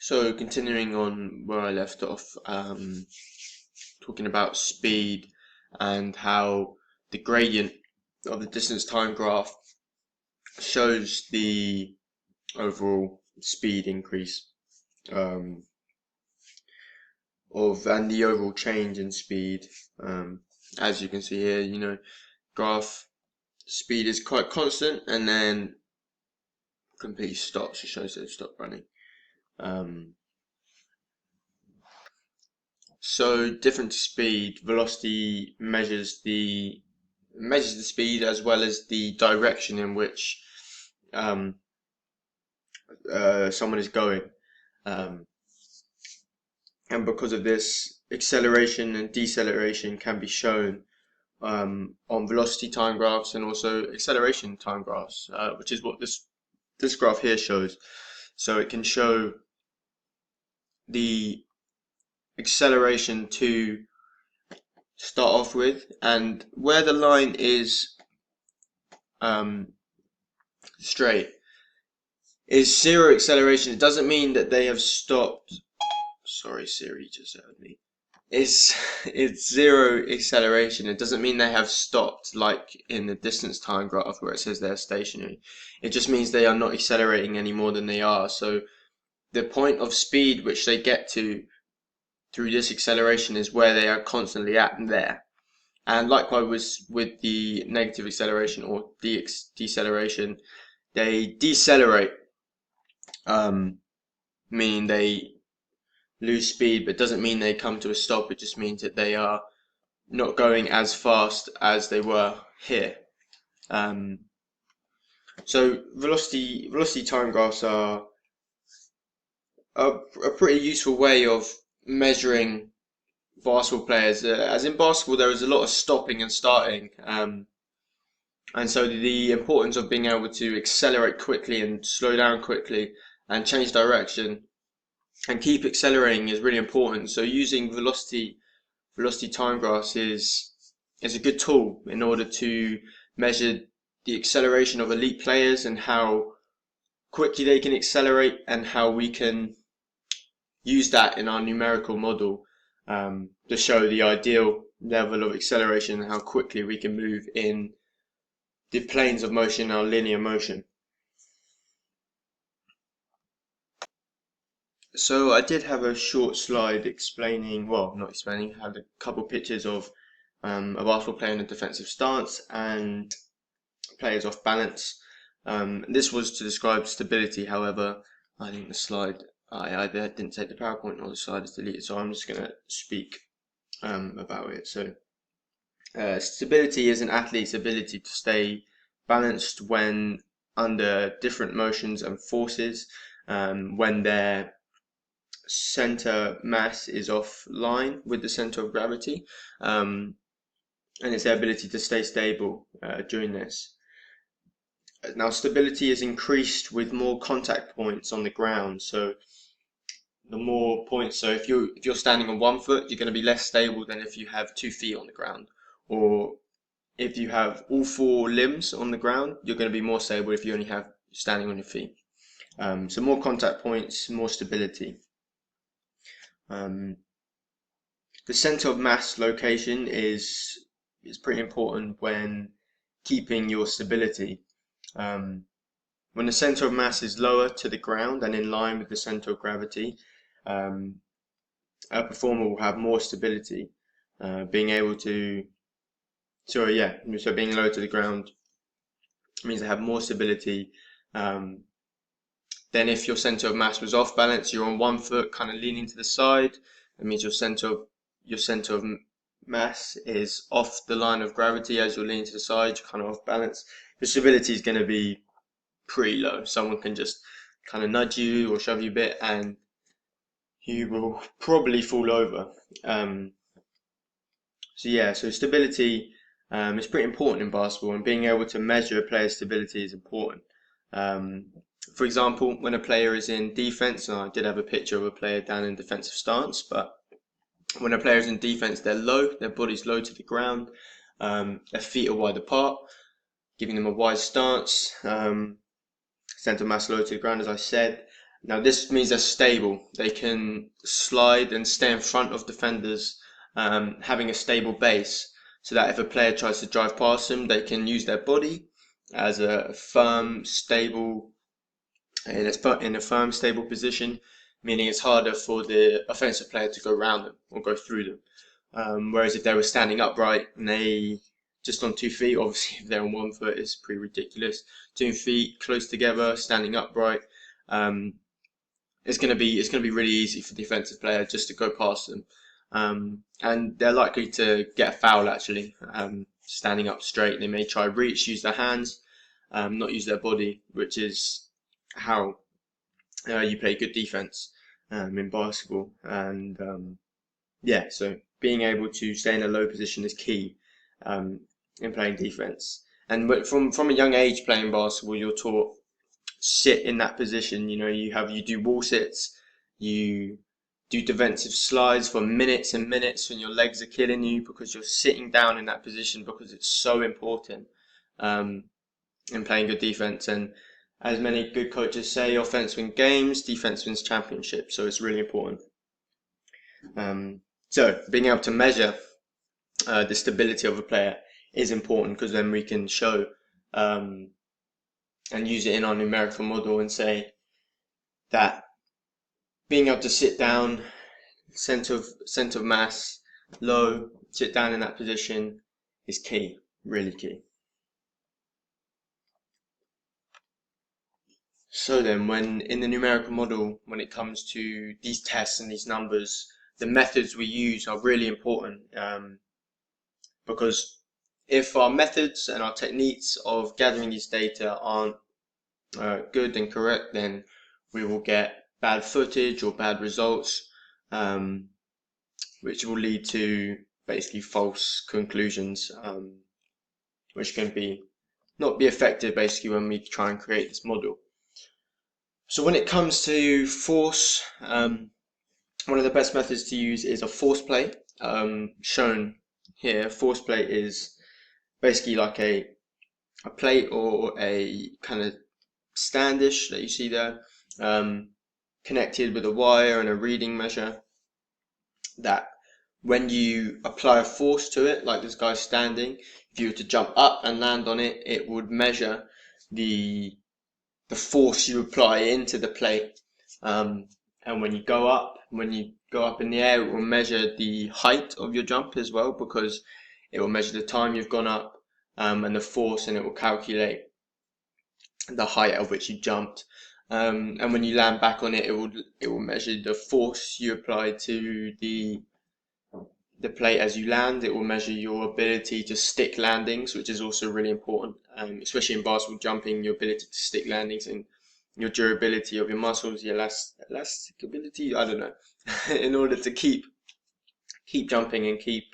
So continuing on where I left off, talking about speed and how the gradient of the distance time graph shows the overall speed increase and the overall change in speed. As you can see here, graph speed is quite constant, and then completely stops. It shows that it stopped running. So different to speed, velocity measures the speed as well as the direction in which someone is going, and because of this, acceleration and deceleration can be shown on velocity time graphs and also acceleration time graphs, which is what this graph here shows. So it can show the acceleration to start off with, and where the line is straight is zero acceleration. It doesn't mean that they have stopped. Sorry, Siri just heard me. It's zero acceleration. It doesn't mean they have stopped, like in the distance time graph where it says they're stationary. It just means they are not accelerating any more than they are. So the point of speed which they get to through this acceleration is where they are constantly at there. And likewise with the negative acceleration or deceleration, they decelerate, meaning they lose speed, but doesn't mean they come to a stop. It just means that they are not going as fast as they were here. So velocity time graphs are a pretty useful way of measuring basketball players. As in basketball, there is a lot of stopping and starting, and so the importance of being able to accelerate quickly and slow down quickly and change direction and keep accelerating is really important. So using velocity time graphs is a good tool in order to measure the acceleration of elite players and how quickly they can accelerate, and how we can use that in our numerical model to show the ideal level of acceleration and how quickly we can move in the planes of motion, our linear motion. So I did have a short slide explaining, well, not explaining, had a couple pictures of a basketball player in a defensive stance and players off balance. This was to describe stability. However, I think the slide, I either didn't take the PowerPoint or the slide is deleted, so I'm just going to speak about it. So stability is an athlete's ability to stay balanced when under different motions and forces, when their center mass is offline with the center of gravity, and it's their ability to stay stable during this. Now, stability is increased with more contact points on the ground. So the more points, so if you're standing on 1 foot, you're going to be less stable than if you have 2 feet on the ground, or if you have all 4 limbs on the ground, you're going to be more stable if you only have standing on your feet. So more contact points, more stability. The center of mass location is pretty important when keeping your stability. When the center of mass is lower to the ground and in line with the center of gravity, a performer will have more stability, being low to the ground means they have more stability than if your center of mass was off balance. You're on 1 foot, kind of leaning to the side. That means your center of mass is off the line of gravity. As you're leaning to the side, you're kind of off balance. Your stability is going to be pretty low. Someone can just kind of nudge you or shove you a bit, and you will probably fall over. So stability is pretty important in basketball, and being able to measure a player's stability is important. For example, when a player is in defense, and I did have a picture of a player down in defensive stance, but when a player is in defense, they're low, their body's low to the ground, their feet are wide apart, giving them a wide stance, center mass low to the ground, as I said. Now this means they're stable. They can slide and stay in front of defenders, having a stable base, so that if a player tries to drive past them, they can use their body as a firm, stable, in a firm, stable position, meaning it's harder for the offensive player to go around them or go through them. Whereas if they were standing upright and they just on 2 feet, obviously if they're on 1 foot, it's pretty ridiculous. 2 feet close together, standing upright, it's going to be really easy for the defensive player just to go past them, and they're likely to get a foul actually. Standing up straight, they may try reach, use their hands, not use their body, which is how you play good defense in basketball. And yeah, so being able to stay in a low position is key in playing defense. And from a young age playing basketball, you're taught sit in that position. You know, you do wall sits, you do defensive slides for minutes and minutes when your legs are killing you, because you're sitting down in that position, because it's so important in playing good defense. And as many good coaches say, offense wins games, defense wins championships. So it's really important. So being able to measure the stability of a player is important, because then we can show and use it in our numerical model and say that being able to sit down, center of mass, low, sit down in that position is key, really key. So then, when in the numerical model, when it comes to these tests and these numbers, the methods we use are really important, because if our methods and our techniques of gathering these data aren't good and correct, then we will get bad footage or bad results, which will lead to basically false conclusions, which can not be effective basically when we try and create this model. So when it comes to force, one of the best methods to use is a force plate. Shown here, force plate is basically like a plate or a kind of standish that you see there, connected with a wire and a reading measure, that when you apply a force to it, like this guy's standing, if you were to jump up and land on it, it would measure the force you apply into the plate. And when you go up in the air, it will measure the height of your jump as well, because it will measure the time you've gone up and the force, and it will calculate the height at which you jumped. And when you land back on it, it will measure the force you applied to the plate as you land. It will measure your ability to stick landings, which is also really important, especially in basketball jumping, your ability to stick landings and your durability of your muscles, your elastic ability, I don't know, in order to keep jumping and keep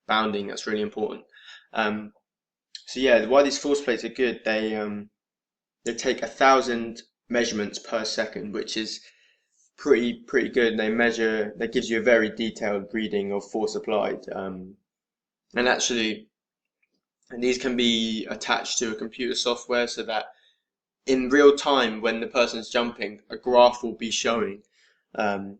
bounding. That's really important. So yeah, why these force plates are good, they take 1,000 measurements per second, which is pretty good. That gives you a very detailed reading of force applied, and actually these can be attached to a computer software, so that in real time, when the person's jumping, a graph will be showing the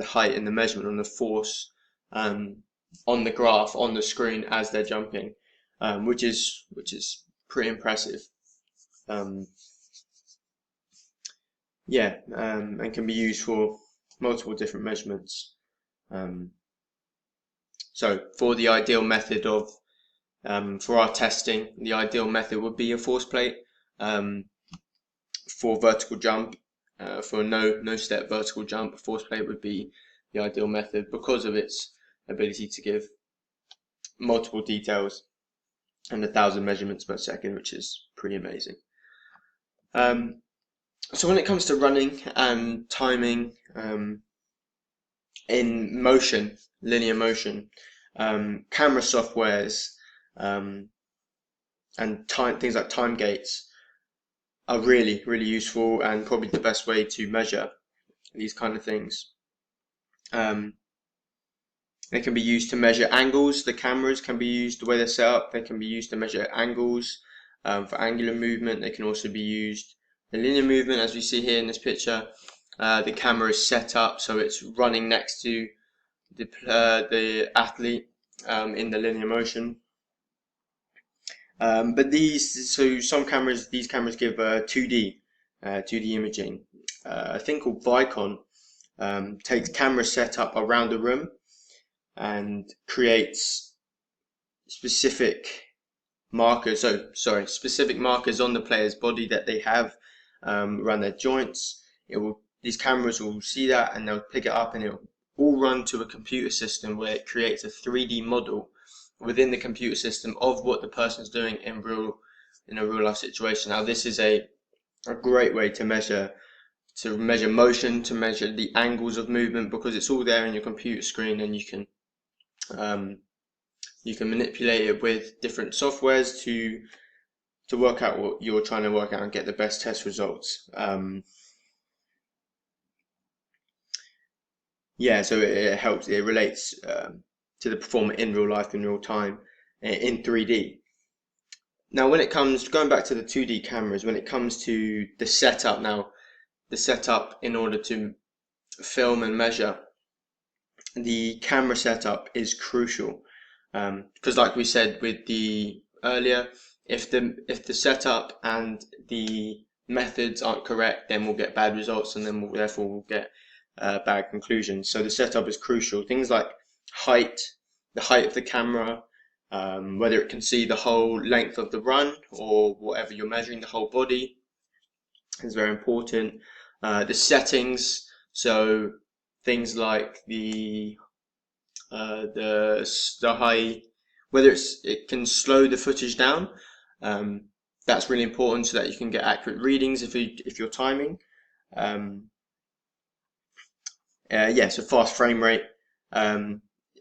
height and the measurement and the force on the graph on the screen as they're jumping, which is pretty impressive. And can be used for multiple different measurements. So for the ideal method of for our testing, the ideal method would be a force plate. For vertical jump, for no step vertical jump, a force plate would be the ideal method, because of its ability to give multiple details and 1,000 measurements per second, which is pretty amazing. So when it comes to running and timing in motion, linear motion, camera softwares and things like time gates are really useful, and probably the best way to measure these kind of things. They can be used to measure angles. The cameras can be used, the way they're set up, they can be used to measure angles for angular movement. They can also be used in linear movement, as we see here in this picture. the camera is set up so it's running next to the athlete in the linear motion. But these cameras give 2D imaging. A thing called Vicon takes camera setup around the room and creates specific markers. Specific markers on the player's body that they have around their joints. These cameras will see that and they'll pick it up, and it'll all run to a computer system where it creates a 3D model within the computer system of what the person's doing in a real life situation. Now, this is a great way to measure motion, to measure the angles of movement, because it's all there in your computer screen, and you can manipulate it with different softwares to work out what you're trying to work out and get the best test results. So it helps. It relates to the performer in real life, in real time, in 3D. Now, when it comes, going back to the 2D cameras, when it comes to the setup in order to film and measure, the camera setup is crucial, because like we said with the earlier, if the setup and the methods aren't correct, then we'll get bad results, and then therefore we'll get bad conclusions. So the setup is crucial. Things like the height of the camera, whether it can see the whole length of the run or whatever you're measuring, the whole body is very important. The settings, so things like the high, whether it can slow the footage down. That's really important so that you can get accurate readings if you're timing. So fast frame rate,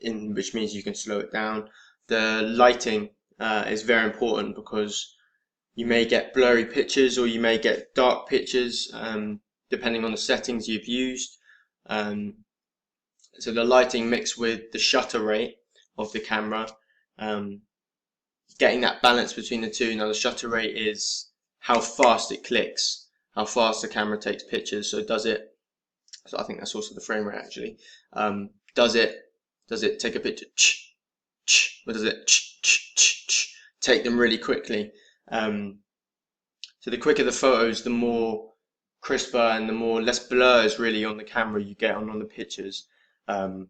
which means you can slow it down. The lighting is very important, because you may get blurry pictures or you may get dark pictures, depending on the settings you've used. So the lighting mixed with the shutter rate of the camera, getting that balance between the two. Now, the shutter rate is how fast it clicks, how fast the camera takes pictures. So I think that's also the frame rate, actually. Does it take a picture, or does it take them really quickly? So the quicker the photos, the more crisper and the more less blurs really on the camera you get on the pictures. But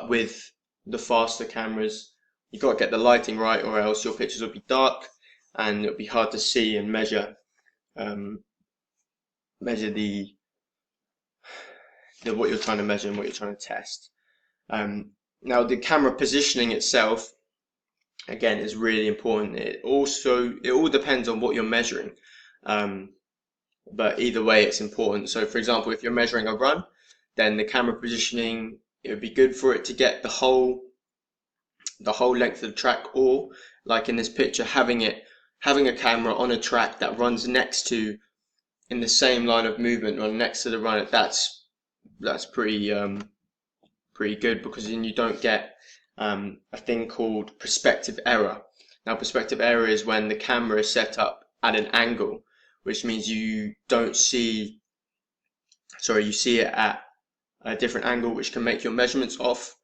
with the faster cameras, you've got to get the lighting right, or else your pictures will be dark and it'll be hard to see and measure what you're trying to measure and what you're trying to test. Now, the camera positioning itself, again, is really important. It all depends on what you're measuring, but either way it's important. So for example, if you're measuring a run, then the camera positioning, it would be good for it to get the whole length of the track, or like in this picture, having a camera on a track that runs next to, in the same line of movement, or next to the runner. That's pretty good, because then you don't get a thing called perspective error. Now, perspective error is when the camera is set up at an angle, which means you see it at a different angle, which can make your measurements off.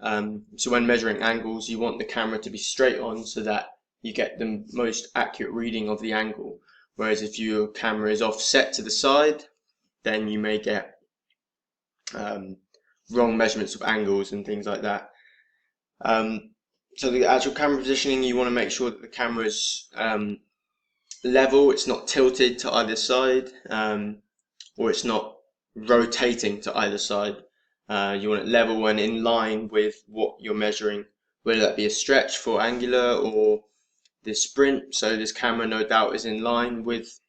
So when measuring angles, you want the camera to be straight on so that you get the most accurate reading of the angle. Whereas if your camera is offset to the side, then you may get wrong measurements of angles and things like that. So the actual camera positioning, you want to make sure that the camera is level, it's not tilted to either side, or it's not rotating to either side. You want it level and in line with what you're measuring, whether that be a stretch for angular or the sprint. So this camera, no doubt, is in line with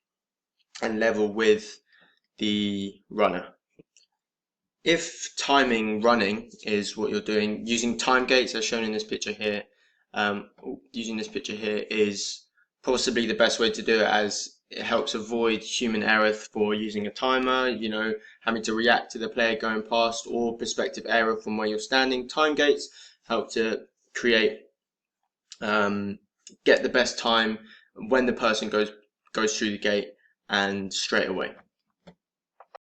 and level with the runner. If timing running is what you're doing, using time gates as shown in this picture here, is possibly the best way to do it, as it helps avoid human error for using a timer, having to react to the player going past, or perspective error from where you're standing. Time gates help to create, get the best time when the person goes through the gate and straight away.